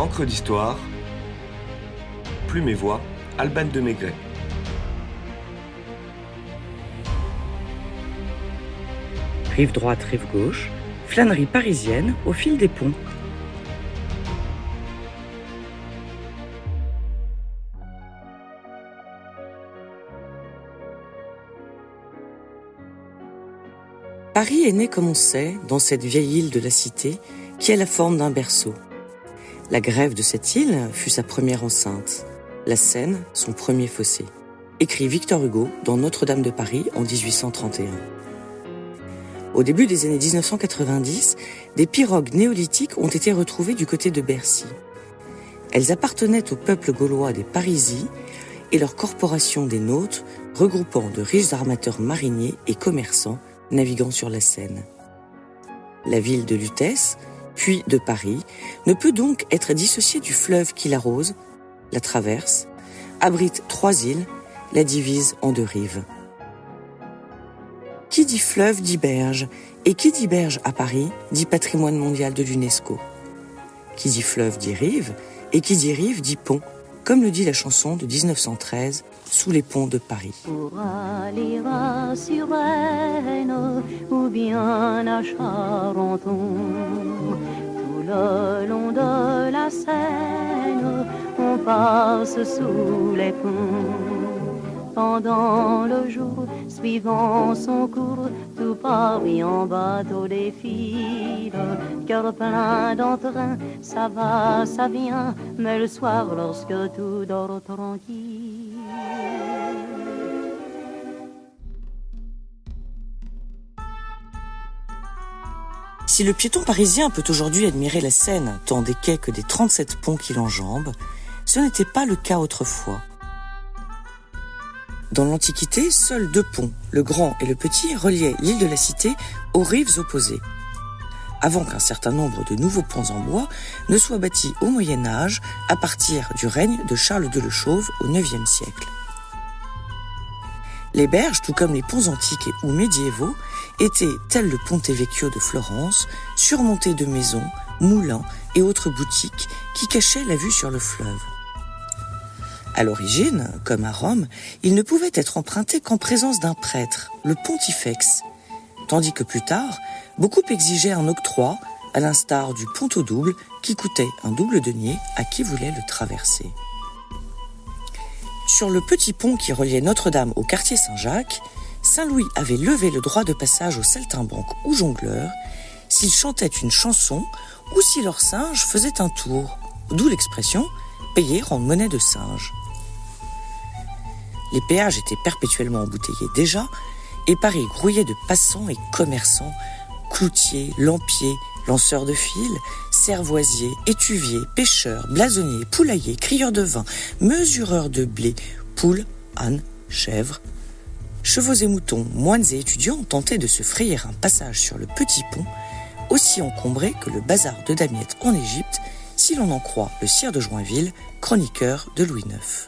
Encre d'histoire, Plume et Voix, Alban de Maigret. Rive droite, rive gauche, flânerie parisienne au fil des ponts. Paris est né, comme on sait, dans cette vieille île de la Cité qui a la forme d'un berceau. La grève de cette île fut sa première enceinte, la Seine son premier fossé, écrit Victor Hugo dans Notre-Dame de Paris en 1831. Au début des années 1990, des pirogues néolithiques ont été retrouvées du côté de Bercy. Elles appartenaient au peuple gaulois des Parisis et leur corporation des nautes, regroupant de riches armateurs mariniers et commerçants naviguant sur la Seine. La ville de Lutèce, puis de Paris, ne peut donc être dissociée du fleuve qui l'arrose, la traverse, abrite 3 îles, la divise en 2 rives. Qui dit fleuve dit berge, et qui dit berge à Paris dit patrimoine mondial de l'UNESCO. Qui dit fleuve dit rive, et qui dit rive dit pont, comme le dit la chanson de 1913, Sous les ponts de Paris. Pour aller à Suresnes ou bien à Charenton, tout le long de la Seine, on passe sous les ponts. Pendant le jour, suivant son cours, tout Paris en bateau défile. Cœur plein d'entrain, ça va, ça vient, mais le soir, lorsque tout dort tranquille. Si le piéton parisien peut aujourd'hui admirer la Seine, tant des quais que des 37 ponts qui l'enjambent, ce n'était pas le cas autrefois. Dans l'Antiquité, seuls 2 ponts, le grand et le petit, reliaient l'île de la Cité aux rives opposées, avant qu'un certain nombre de nouveaux ponts en bois ne soient bâtis au Moyen-Âge à partir du règne de Charles de Le Chauve au IXe siècle. Les berges, tout comme les ponts antiques ou médiévaux, étaient, tels le Ponte Vecchio de Florence, surmontés de maisons, moulins et autres boutiques qui cachaient la vue sur le fleuve. À l'origine, comme à Rome, il ne pouvait être emprunté qu'en présence d'un prêtre, le pontifex, tandis que plus tard, beaucoup exigeaient un octroi, à l'instar du pont au double, qui coûtait un double denier à qui voulait le traverser. Sur le petit pont qui reliait Notre-Dame au quartier Saint-Jacques, Saint-Louis avait levé le droit de passage aux saltimbanques ou jongleurs s'ils chantaient une chanson ou si leur singe faisait un tour, d'où l'expression « payer en monnaie de singe ». Les péages étaient perpétuellement embouteillés déjà, et Paris grouillait de passants et commerçants, cloutiers, lampiers, lanceurs de fil, cervoisiers, étuviers, pêcheurs, blasonniers, poulaillers, crieurs de vin, mesureurs de blé, poules, ânes, chèvres. Chevaux et moutons, moines et étudiants tentaient de se frayer un passage sur le petit pont, aussi encombré que le bazar de Damiette en Égypte, si l'on en croit le sire de Joinville, chroniqueur de Louis IX.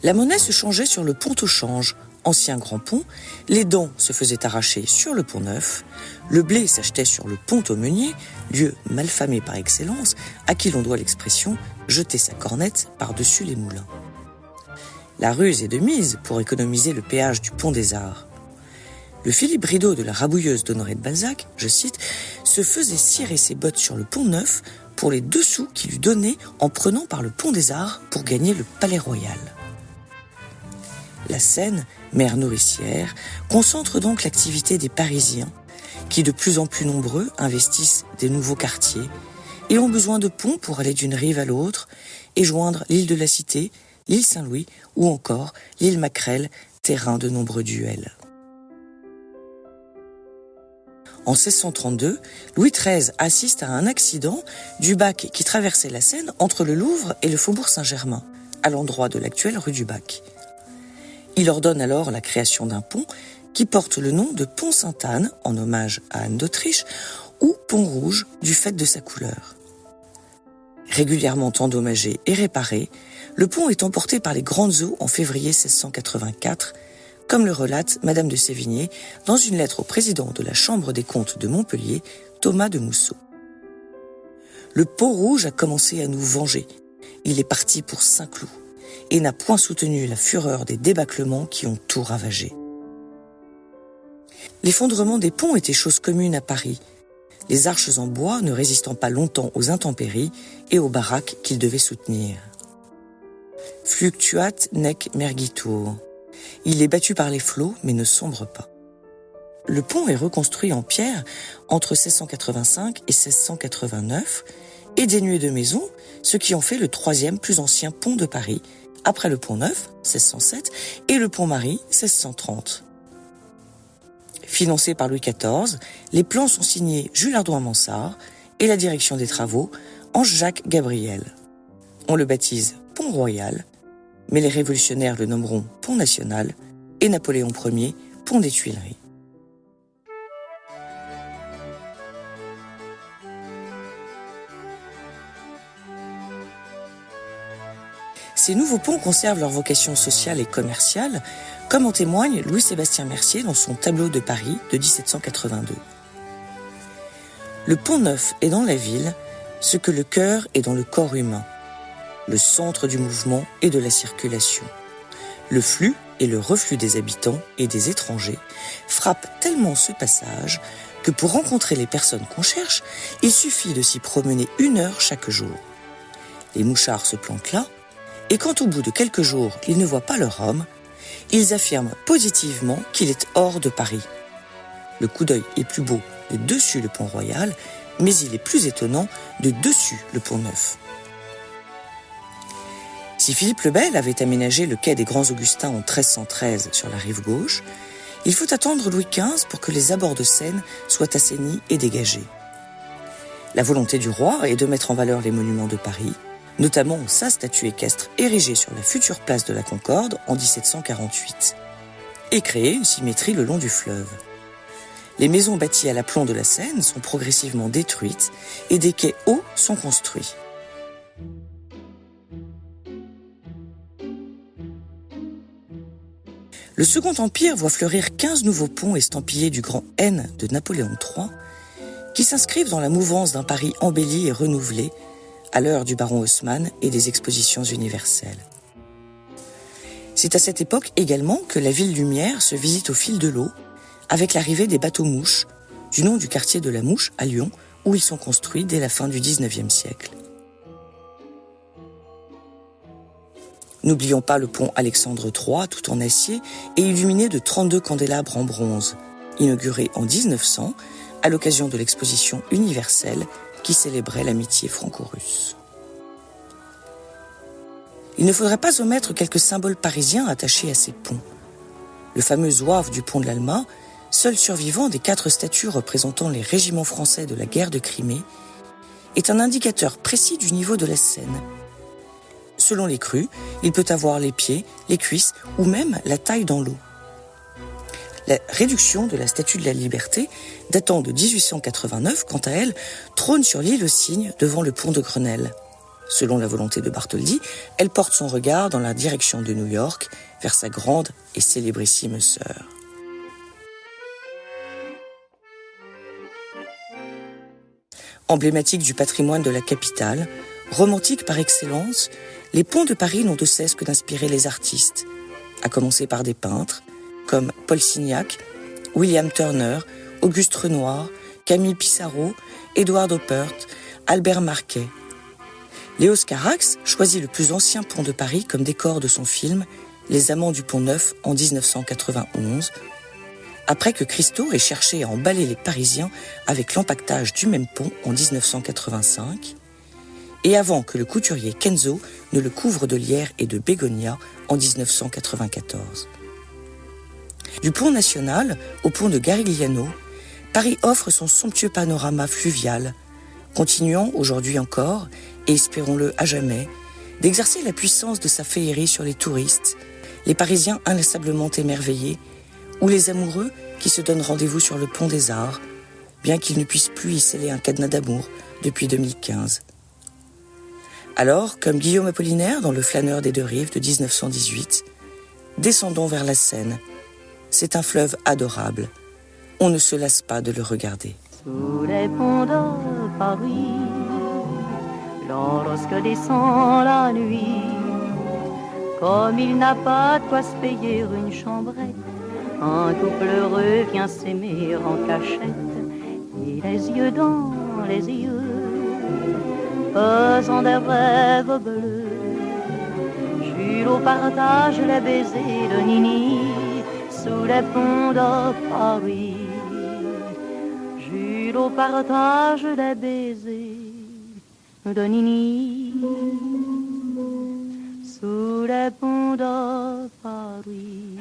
La monnaie se changeait sur le pont au change, ancien grand pont, les dents se faisaient arracher sur le pont neuf, le blé s'achetait sur le pont au meunier, lieu malfamé par excellence, à qui l'on doit l'expression « jeter sa cornette par-dessus les moulins ». La ruse est de mise pour économiser le péage du pont des Arts. Le Philippe Rideau de la Rabouilleuse d'Honoré de Balzac, je cite, se faisait cirer ses bottes sur le pont neuf pour les 2 sous qu'il lui donnait en prenant par le pont des Arts pour gagner le Palais Royal. La Seine, mer nourricière, concentre donc l'activité des Parisiens, qui de plus en plus nombreux investissent des nouveaux quartiers et ont besoin de ponts pour aller d'une rive à l'autre et joindre l'île de la Cité, l'île Saint-Louis ou encore l'île Macrel, terrain de nombreux duels. En 1632, Louis XIII assiste à un accident du bac qui traversait la Seine entre le Louvre et le faubourg Saint-Germain, à l'endroit de l'actuelle rue du Bac. Il ordonne alors la création d'un pont qui porte le nom de Pont Sainte-Anne, en hommage à Anne d'Autriche, ou Pont Rouge, du fait de sa couleur. Régulièrement endommagé et réparé, le pont est emporté par les grandes eaux en février 1684, comme le relate Madame de Sévigné dans une lettre au président de la Chambre des comptes de Montpellier, Thomas de Mousseau. Le Pont Rouge a commencé à nous venger. Il est parti pour Saint-Cloud et n'a point soutenu la fureur des débâclements qui ont tout ravagé. L'effondrement des ponts était chose commune à Paris, les arches en bois ne résistant pas longtemps aux intempéries et aux baraques qu'ils devaient soutenir. Fluctuat nec mergitur. Il est battu par les flots, mais ne sombre pas. Le pont est reconstruit en pierre entre 1685 et 1689 et dénué de maisons, ce qui en fait le troisième plus ancien pont de Paris, après le pont Neuf, 1607, et le pont Marie, 1630. Financé par Louis XIV, les plans sont signés Jules Hardouin-Mansart et la direction des travaux, Ange-Jacques Gabriel. On le baptise Pont Royal, mais les révolutionnaires le nommeront Pont National et Napoléon Ier, Pont des Tuileries. Ces nouveaux ponts conservent leur vocation sociale et commerciale, comme en témoigne Louis-Sébastien Mercier dans son tableau de Paris de 1782. Le Pont Neuf est dans la ville ce que le cœur est dans le corps humain, le centre du mouvement et de la circulation. Le flux et le reflux des habitants et des étrangers frappent tellement ce passage que pour rencontrer les personnes qu'on cherche, il suffit de s'y promener 1 heure chaque jour. Les mouchards se plantent là, et quand au bout de quelques jours ils ne voient pas leur homme, ils affirment positivement qu'il est hors de Paris. Le coup d'œil est plus beau de dessus le Pont Royal, mais il est plus étonnant de dessus le Pont Neuf. Si Philippe le Bel avait aménagé le quai des Grands Augustins en 1313 sur la rive gauche, il faut attendre Louis XV pour que les abords de Seine soient assainis et dégagés. La volonté du roi est de mettre en valeur les monuments de Paris, notamment sa statue équestre érigée sur la future place de la Concorde en 1748, et créer une symétrie le long du fleuve. Les maisons bâties à l'aplomb de la Seine sont progressivement détruites et des quais hauts sont construits. Le Second Empire voit fleurir 15 nouveaux ponts estampillés du grand N de Napoléon III, qui s'inscrivent dans la mouvance d'un Paris embelli et renouvelé, à l'heure du baron Haussmann et des expositions universelles. C'est à cette époque également que la ville lumière se visite au fil de l'eau, avec l'arrivée des bateaux-mouches, du nom du quartier de la Mouche à Lyon, où ils sont construits dès la fin du XIXe siècle. N'oublions pas le pont Alexandre III, tout en acier et illuminé de 32 candélabres en bronze, inauguré en 1900 à l'occasion de l'exposition universelle qui célébrait l'amitié franco-russe. Il ne faudrait pas omettre quelques symboles parisiens attachés à ces ponts. Le fameux zouave du pont de l'Alma, seul survivant des 4 statues représentant les régiments français de la guerre de Crimée, est un indicateur précis du niveau de la Seine. Selon les crues, il peut avoir les pieds, les cuisses ou même la taille dans l'eau. La réduction de la Statue de la Liberté, datant de 1889, quant à elle, trône sur l'île aux Cygnes devant le pont de Grenelle. Selon la volonté de Bartholdi, elle porte son regard dans la direction de New York, vers sa grande et célébrissime sœur. Emblématique du patrimoine de la capitale, romantique par excellence, les ponts de Paris n'ont de cesse que d'inspirer les artistes, à commencer par des peintres, comme Paul Signac, William Turner, Auguste Renoir, Camille Pissarro, Édouard Oppert, Albert Marquet. Léos Carax choisit le plus ancien pont de Paris comme décor de son film Les Amants du Pont Neuf en 1991, après que Christo ait cherché à emballer les Parisiens avec l'empaquetage du même pont en 1985, et avant que le couturier Kenzo ne le couvre de lierre et de bégonia en 1994. Du pont national au pont de Garigliano, Paris offre son somptueux panorama fluvial, continuant aujourd'hui encore, et espérons-le à jamais, d'exercer la puissance de sa féerie sur les touristes, les Parisiens inlassablement émerveillés, ou les amoureux qui se donnent rendez-vous sur le pont des Arts, bien qu'ils ne puissent plus y sceller un cadenas d'amour depuis 2015. Alors, comme Guillaume Apollinaire dans Le Flâneur des deux rives de 1918, descendons vers la Seine, C'est un fleuve adorable. On ne se lasse pas de le regarder. Sous les ponts de Paris, lorsque descend la nuit, comme il n'a pas de quoi se payer une chambrette, un couple heureux vient s'aimer en cachette, et les yeux dans les yeux, faisant des rêves bleus. Jules partage les baisers de Nini sous les ponts de Paris. Jules partage les baisers de Nini sous les ponts de Paris.